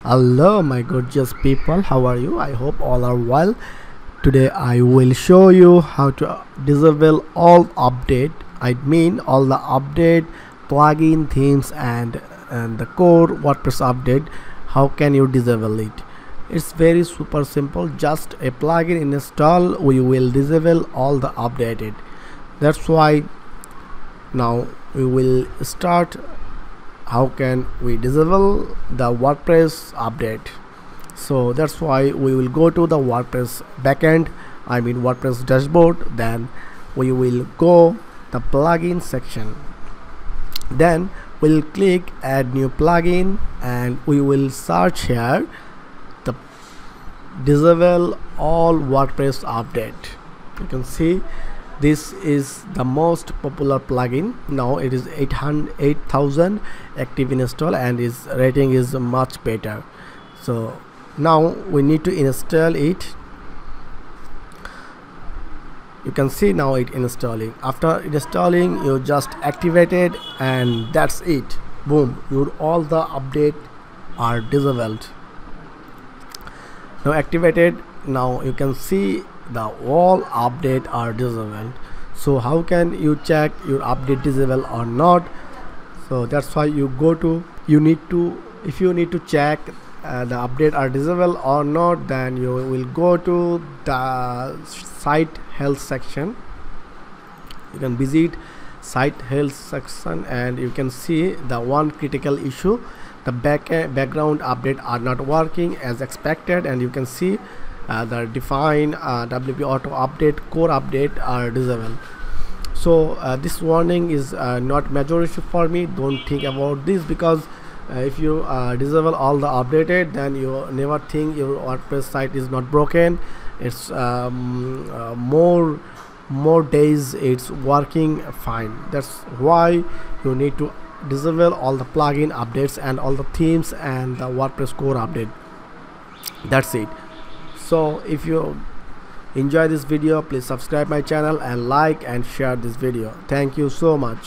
Hello my gorgeous people, how are you? I hope all are well. Today I will show you how to disable all update. I mean all the update, plugin, themes and the core WordPress update. How can you disable it? It's very super simple. Just a plugin install, we will disable all the updated. That's why now we will start. How can we disable the WordPress update? So that's why we will go to the WordPress backend, I mean WordPress dashboard. Then we will go the plugin section, then we'll click add new plugin and we will search here the disable all WordPress update. You can see this is the most popular plugin. Now it is 8,000 active install and its rating is much better. So now we need to install it. You can see now it installing. After installing, you just activate it and that's it. Boom, your all the update are disabled. Now activated. Now you can see the all update are disabled. So how can you check your update disabled or not? So that's why you go to, if you need to check the update are disabled or not, then you will go to the site health section. You can visit site health section and you can see the one critical issue, the background update are not working as expected, and you can see the define WP auto update core update are disabled. So this warning is not major issue for me. Don't think about this, because if you disable all the updated, then you never think your WordPress site is not broken. It's more days it's working fine. That's why you need to disable all the plugin updates and all the themes and the WordPress core update. That's it. So if you enjoy this video, please subscribe my channel and like and share this video. Thank you so much.